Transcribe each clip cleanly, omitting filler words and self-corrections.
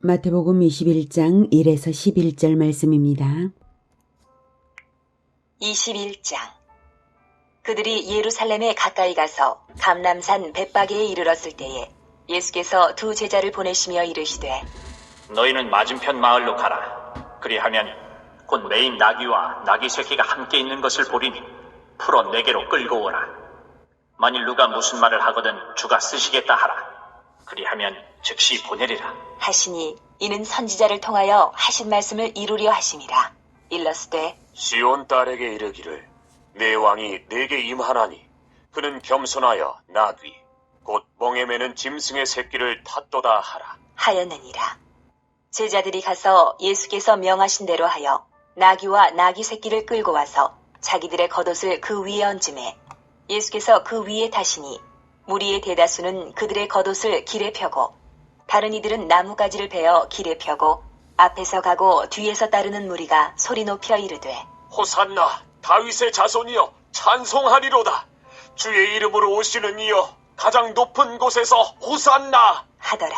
마태복음 21장 1에서 11절 말씀입니다. 21장. 그들이 예루살렘에 가까이 가서 감람산 벳바게에 이르렀을 때에 예수께서 두 제자를 보내시며 이르시되 너희는 맞은편 마을로 가라. 그리하면 곧 매인 나귀와 나귀 새끼가 함께 있는 것을 보리니 풀어 내게로 끌고 오라. 만일 누가 무슨 말을 하거든 주가 쓰시겠다 하라. 그리하면 즉시 보내리라. 하시니 이는 선지자를 통하여 하신 말씀을 이루려 하심이라. 일러스되 시온 딸에게 이르기를 내 왕이 내게 임하나니 그는 겸손하여 나귀 곧 멍에 매는 짐승의 새끼를 탔도다 하라. 하였느니라. 제자들이 가서 예수께서 명하신 대로 하여 나귀와 나귀 새끼를 끌고 와서 자기들의 겉옷을 그 위에 얹음에 예수께서 그 위에 타시니 무리의 대다수는 그들의 겉옷을 길에 펴고 다른 이들은 나뭇가지를 베어 길에 펴고 앞에서 가고 뒤에서 따르는 무리가 소리 높여 이르되 호산나 다윗의 자손이여 찬송하리로다. 주의 이름으로 오시는 이여 가장 높은 곳에서 호산나 하더라.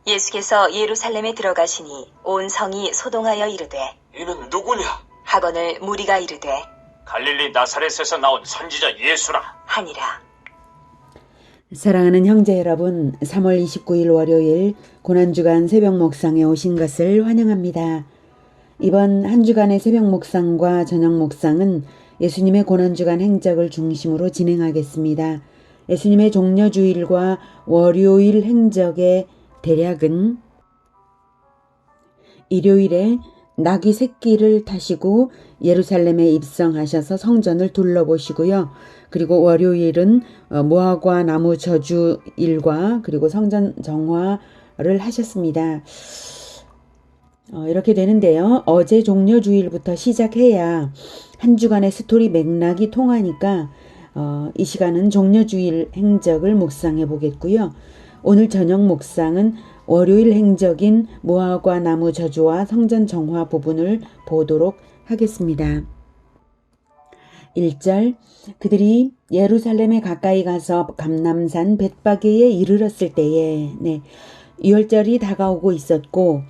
예수께서 예루살렘에 들어가시니 온 성이 소동하여 이르되 이는 누구냐? 하거늘 무리가 이르되 갈릴리 나사렛에서 나온 선지자 예수라. 하니라. 사랑하는 형제 여러분, 3월 29일 월요일 고난주간 새벽 목상에 오신 것을 환영합니다. 이번 한 주간의 새벽 목상과 저녁 목상은 예수님의 고난주간 행적을 중심으로 진행하겠습니다. 예수님의 종려주일과 월요일 행적의 대략은 일요일에 나귀 새끼를 타시고 예루살렘에 입성하셔서 성전을 둘러보시고요. 그리고 월요일은 무화과 나무 저주일과 그리고 성전 정화를 하셨습니다. 이렇게 되는데요. 어제 종려주일부터 시작해야 한 주간의 스토리 맥락이 통하니까 이 시간은 종려주일 행적을 묵상해 보겠고요. 오늘 저녁 묵상은 월요일 행적인 무화과 나무 저주와 성전 정화 부분을 보도록 하겠습니다. 1절 그들이 예루살렘에 가까이 가서 감람산 벳바게에 이르렀을 때에 2월절이 다가오고 있었고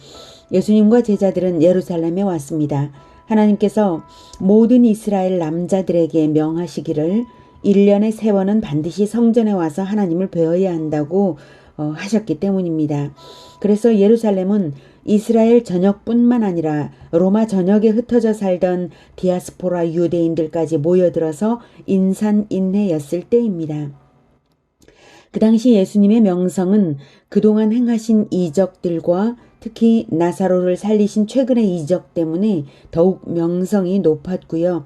예수님과 제자들은 예루살렘에 왔습니다. 하나님께서 모든 이스라엘 남자들에게 명하시기를 1년에 3번은 반드시 성전에 와서 하나님을 배워야 한다고 하셨기 때문입니다. 그래서 예루살렘은 이스라엘 전역뿐만 아니라 로마 전역에 흩어져 살던 디아스포라 유대인들까지 모여들어서 인산인해였을 때입니다. 그 당시 예수님의 명성은 그동안 행하신 이적들과 특히 나사로를 살리신 최근의 이적 때문에 더욱 명성이 높았고요.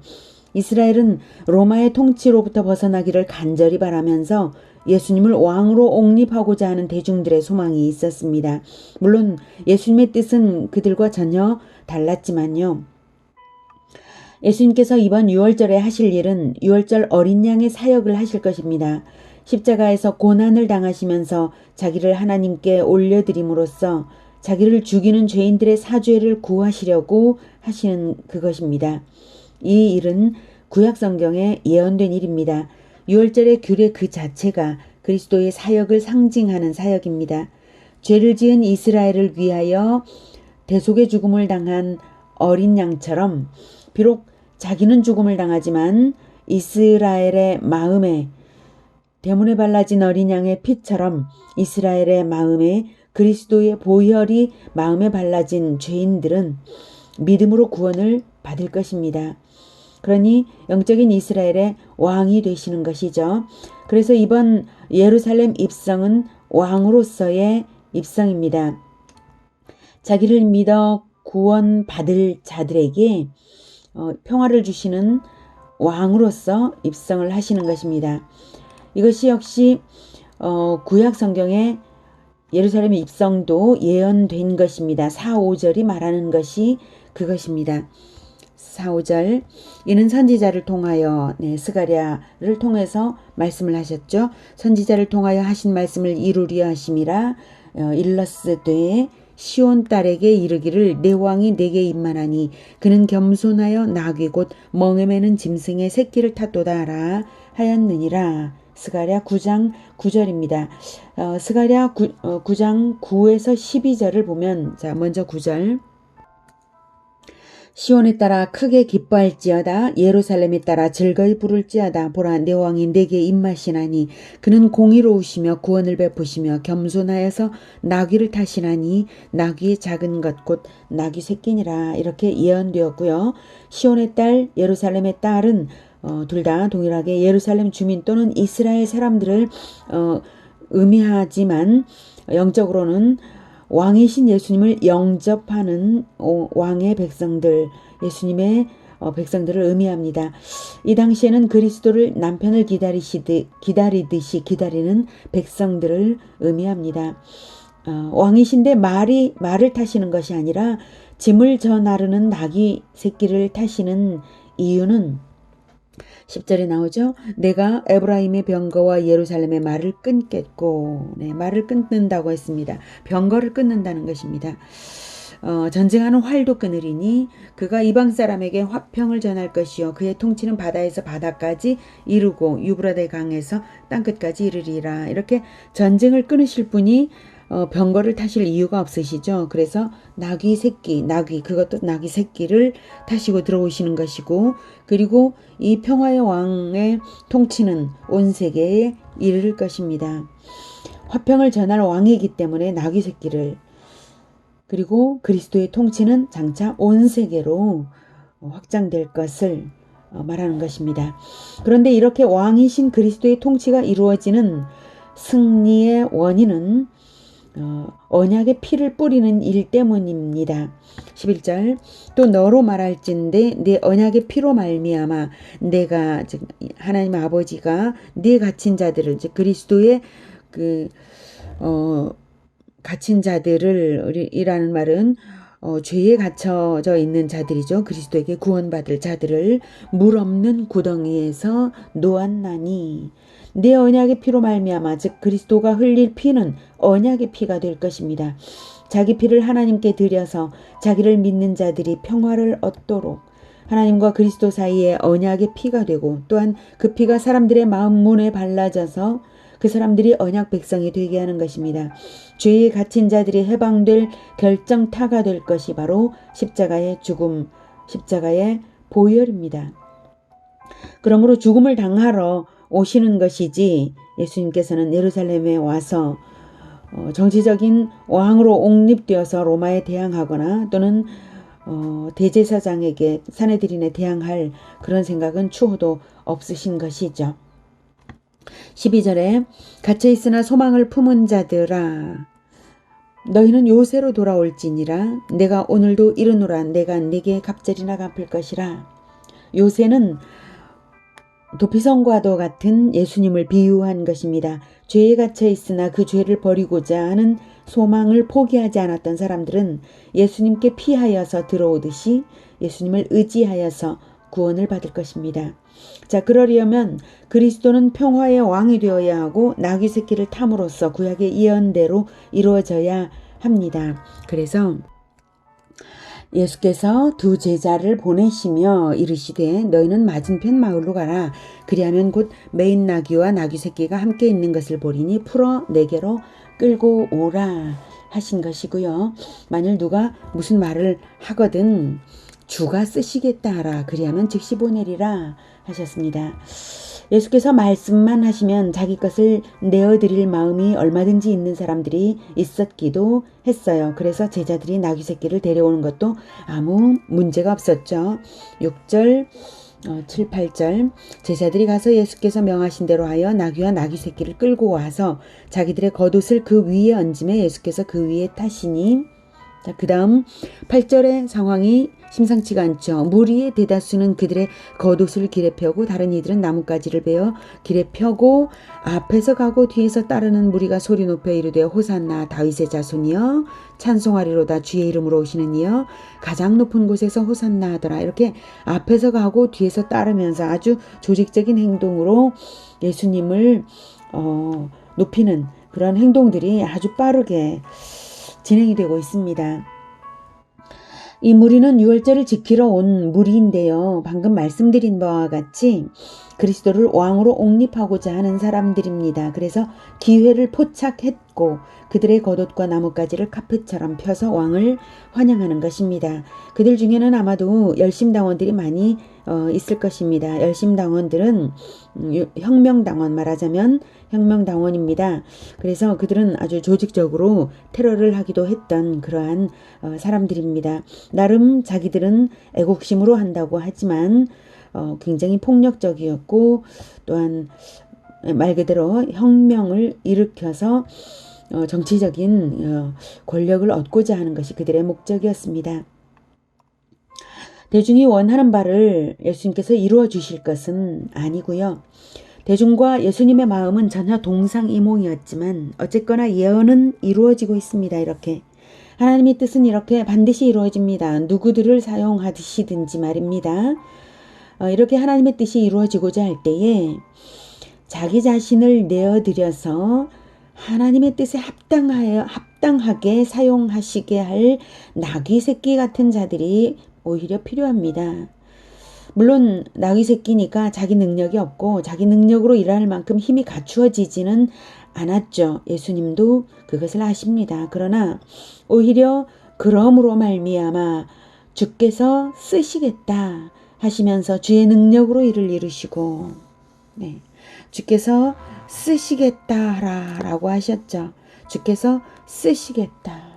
이스라엘은 로마의 통치로부터 벗어나기를 간절히 바라면서 예수님을 왕으로 옹립하고자 하는 대중들의 소망이 있었습니다. 물론 예수님의 뜻은 그들과 전혀 달랐지만요. 예수님께서 이번 6월절에 하실 일은 6월절 어린 양의 사역을 하실 것입니다. 십자가에서 고난을 당하시면서 자기를 하나님께 올려드림으로써 자기를 죽이는 죄인들의 사죄를 구하시려고 하시는 그것입니다. 이 일은 구약 성경에 예언된 일입니다. 6월절의 규례 그 자체가 그리스도의 사역을 상징하는 사역입니다. 죄를 지은 이스라엘을 위하여 대속의 죽음을 당한 어린 양처럼 비록 자기는 죽음을 당하지만 이스라엘의 마음에 대문에 발라진 어린 양의 피처럼 이스라엘의 마음에 그리스도의 보혈이 마음에 발라진 죄인들은 믿음으로 구원을 받을 것입니다. 그러니 영적인 이스라엘의 왕이 되시는 것이죠. 그래서 이번 예루살렘 입성은 왕으로서의 입성입니다. 자기를 믿어 구원받을 자들에게 평화를 주시는 왕으로서 입성을 하시는 것입니다. 이것이 역시 구약 성경의 예루살렘 입성도 예언된 것입니다. 4, 5절이 말하는 것이 그것입니다. 4, 5절 이는 선지자를 통하여 스가랴를 통해서 말씀을 하셨죠. 선지자를 통하여 하신 말씀을 이루려 하심이라. 일러스되 시온 딸에게 이르기를 내 왕이 내게 임만하니 그는 겸손하여 나귀 곧 멍에 매는 짐승의 새끼를 탔도다 하라 하였느니라. 스가랴 9장 9절입니다. 스가랴 9장 9에서 12절을 보면, 자, 먼저 9절. 시온에 따라 크게 기뻐할지어다. 예루살렘에 따라 즐거이 부를지어다. 보라, 내 왕이 내게 입마시나니 그는 공의로우시며 구원을 베푸시며 겸손하여서 나귀를 타시나니 나귀의 작은 것 곧 나귀 새끼니라. 이렇게 예언되었고요. 시온의 딸, 예루살렘의 딸은 둘 다 동일하게 예루살렘 주민 또는 이스라엘 사람들을 의미하지만 영적으로는 왕이신 예수님을 영접하는 왕의 백성들, 예수님의 백성들을 의미합니다. 이 당시에는 그리스도를 남편을 기다리듯이 기다리는 백성들을 의미합니다. 왕이신데 말을 타시는 것이 아니라 짐을 져 나르는 나귀 새끼를 타시는 이유는 10절에 나오죠. 내가 에브라임의 병거와 예루살렘의 말을 끊겠고, 네, 말을 끊는다고 했습니다. 병거를 끊는다는 것입니다. 전쟁하는 활도 끊으리니 그가 이방 사람에게 화평을 전할 것이요 그의 통치는 바다에서 바다까지 이르고 유브라데 강에서 땅끝까지 이르리라. 이렇게 전쟁을 끊으실 분이 병거를 타실 이유가 없으시죠. 그래서 나귀 그것도 나귀 새끼를 타시고 들어오시는 것이고, 그리고 이 평화의 왕의 통치는 온 세계에 이르를 것입니다. 화평을 전할 왕이기 때문에 나귀 새끼를, 그리고 그리스도의 통치는 장차 온 세계로 확장될 것을 말하는 것입니다. 그런데 이렇게 왕이신 그리스도의 통치가 이루어지는 승리의 원인은 언약의 피를 뿌리는 일 때문입니다. 11절. 또 너로 말할진대 내 언약의 피로 말미암아 내가, 즉 하나님 아버지가 네 갇힌 자들을, 즉 그리스도의 갇힌 자들을 이라는 말은 죄에 갇혀져 있는 자들이죠. 그리스도에게 구원받을 자들을 물 없는 구덩이에서 놓았나니 내 언약의 피로 말미암아, 즉 그리스도가 흘릴 피는 언약의 피가 될 것입니다. 자기 피를 하나님께 드려서 자기를 믿는 자들이 평화를 얻도록 하나님과 그리스도 사이에 언약의 피가 되고, 또한 그 피가 사람들의 마음 문에 발라져서 그 사람들이 언약 백성이 되게 하는 것입니다. 죄에 갇힌 자들이 해방될 결정타가 될 것이 바로 십자가의 죽음, 십자가의 보혈입니다. 그러므로 죽음을 당하러 오시는 것이지, 예수님께서는 예루살렘에 와서 정치적인 왕으로 옹립되어서 로마에 대항하거나 또는 대제사장에게 사내들인에 대항할 그런 생각은 추호도 없으신 것이죠. 12절에 갇혀있으나 소망을 품은 자들아 너희는 요새로 돌아올지니라. 내가 오늘도 이르노라. 내가 네게 갑절이나 갚을 것이라. 요새는 도피성과도 같은 예수님을 비유한 것입니다. 죄에 갇혀 있으나 그 죄를 버리고자 하는 소망을 포기하지 않았던 사람들은 예수님께 피하여서 들어오듯이 예수님을 의지하여서 구원을 받을 것입니다. 자, 그러려면 그리스도는 평화의 왕이 되어야 하고 나귀 새끼를 탐으로써 구약의 예언대로 이루어져야 합니다. 그래서 예수께서 두 제자를 보내시며 이르시되 너희는 맞은편 마을로 가라. 그리하면 곧 매인 나귀와 나귀 새끼가 함께 있는 것을 보리니 풀어 내게로 끌고 오라 하신 것이고요. 만일 누가 무슨 말을 하거든 주가 쓰시겠다 하라. 그리하면 즉시 보내리라 하셨습니다. 예수께서 말씀만 하시면 자기 것을 내어드릴 마음이 얼마든지 있는 사람들이 있었기도 했어요. 그래서 제자들이 나귀 새끼를 데려오는 것도 아무 문제가 없었죠. 6절 7, 8절 제자들이 가서 예수께서 명하신 대로 하여 나귀와 나귀 새끼를 끌고 와서 자기들의 겉옷을 그 위에 얹음에 예수께서 그 위에 타시니, 자, 그 다음 8절의 상황이 심상치가 않죠. 무리의 대다수는 그들의 겉옷을 길에 펴고 다른 이들은 나뭇가지를 베어 길에 펴고 앞에서 가고 뒤에서 따르는 무리가 소리 높여 이르되 호산나 다윗의 자손이여 찬송하리로다 주의 이름으로 오시는 이여 가장 높은 곳에서 호산나 하더라. 이렇게 앞에서 가고 뒤에서 따르면서 아주 조직적인 행동으로 예수님을 높이는 그런 행동들이 아주 빠르게 진행이 되고 있습니다. 이 무리는 유월절을 지키러 온 무리인데요. 방금 말씀드린 바와 같이 그리스도를 왕으로 옹립하고자 하는 사람들입니다. 그래서 기회를 포착했고 그들의 겉옷과 나뭇가지를 카펫처럼 펴서 왕을 환영하는 것입니다. 그들 중에는 아마도 열심당원들이 많이 있을 것입니다. 열심당원들은 혁명당원, 말하자면 혁명당원입니다. 그래서 그들은 아주 조직적으로 테러를 하기도 했던 그러한 사람들입니다. 나름 자기들은 애국심으로 한다고 하지만 굉장히 폭력적이었고 또한 말 그대로 혁명을 일으켜서 정치적인 권력을 얻고자 하는 것이 그들의 목적이었습니다. 대중이 원하는 바를 예수님께서 이루어 주실 것은 아니고요. 대중과 예수님의 마음은 전혀 동상이몽이었지만 어쨌거나 예언은 이루어지고 있습니다. 이렇게 하나님의 뜻은 이렇게 반드시 이루어집니다. 누구들을 사용하시든지 말입니다. 이렇게 하나님의 뜻이 이루어지고자 할 때에 자기 자신을 내어드려서 하나님의 뜻에 합당하게 사용하시게 할 나귀 새끼 같은 자들이 오히려 필요합니다. 물론 나귀 새끼니까 자기 능력이 없고 자기 능력으로 일할 만큼 힘이 갖추어지지는 않았죠. 예수님도 그것을 아십니다. 그러나 오히려 그러므로 말미암아 주께서 쓰시겠다 하시면서 주의 능력으로 일을 이루시고 주께서 쓰시겠다라고 하셨죠. 주께서 쓰시겠다.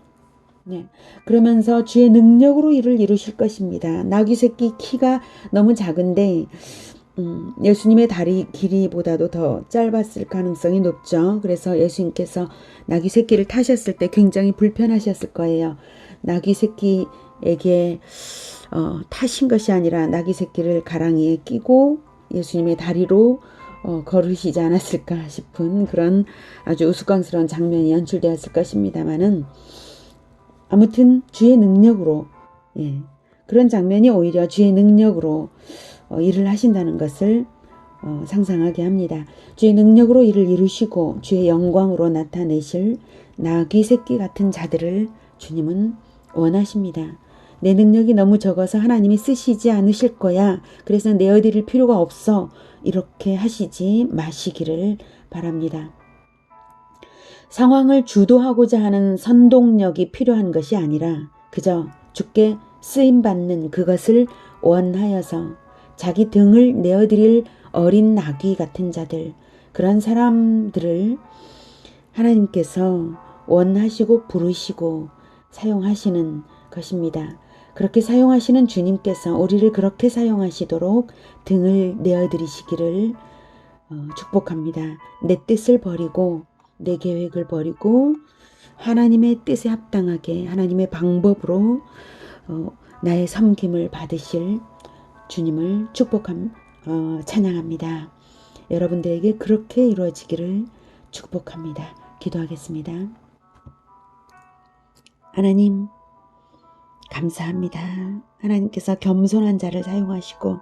그러면서 주의 능력으로 일을 이루실 것입니다. 나귀 새끼 키가 너무 작은데 예수님의 다리 길이보다도 더 짧았을 가능성이 높죠. 그래서 예수님께서 나귀 새끼를 타셨을 때 굉장히 불편하셨을 거예요. 나귀 새끼에게 타신 것이 아니라 나귀 새끼를 가랑이에 끼고 예수님의 다리로 걸으시지 않았을까 싶은 그런 아주 우스꽝스러운 장면이 연출되었을 것입니다만은 아무튼 주의 능력으로 그런 장면이 오히려 주의 능력으로 일을 하신다는 것을 상상하게 합니다. 주의 능력으로 일을 이루시고 주의 영광으로 나타내실 나귀 새끼 같은 자들을 주님은 원하십니다. 내 능력이 너무 적어서 하나님이 쓰시지 않으실 거야. 그래서 내어드릴 필요가 없어. 이렇게 하시지 마시기를 바랍니다. 상황을 주도하고자 하는 선동력이 필요한 것이 아니라 그저 주께 쓰임받는 그것을 원하여서 자기 등을 내어드릴 어린 나귀 같은 자들, 그런 사람들을 하나님께서 원하시고 부르시고 사용하시는 것입니다. 그렇게 사용하시는 주님께서 우리를 그렇게 사용하시도록 등을 내어드리시기를 축복합니다. 내 뜻을 버리고 내 계획을 버리고 하나님의 뜻에 합당하게 하나님의 방법으로 나의 섬김을 받으실 주님을 찬양합니다. 여러분들에게 그렇게 이루어지기를 축복합니다. 기도하겠습니다. 하나님 감사합니다. 하나님께서 겸손한 자를 사용하시고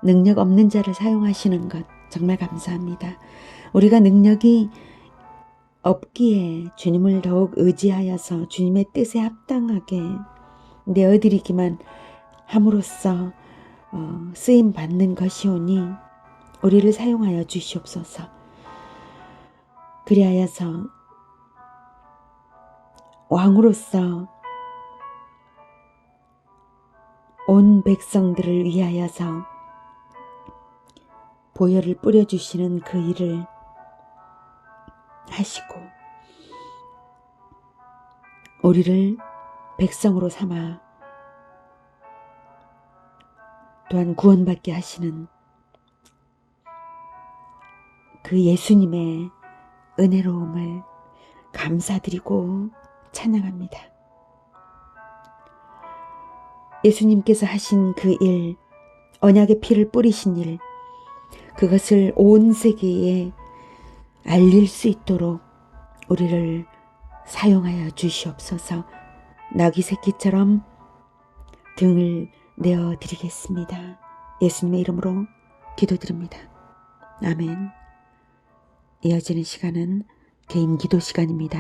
능력 없는 자를 사용하시는 것 정말 감사합니다. 우리가 능력이 없기에 주님을 더욱 의지하여서 주님의 뜻에 합당하게 내어드리기만 함으로써 쓰임 받는 것이오니 우리를 사용하여 주시옵소서. 그리하여서 왕으로서 온 백성들을 위하여서 보혈을 뿌려주시는 그 일을 하시고 우리를 백성으로 삼아 또한 구원받게 하시는 그 예수님의 은혜로움을 감사드리고 찬양합니다. 예수님께서 하신 그 일, 언약의 피를 뿌리신 일, 그것을 온 세계에 알릴 수 있도록 우리를 사용하여 주시옵소서. 나귀 새끼처럼 등을 내어드리겠습니다. 예수님의 이름으로 기도드립니다. 아멘. 이어지는 시간은 개인 기도 시간입니다.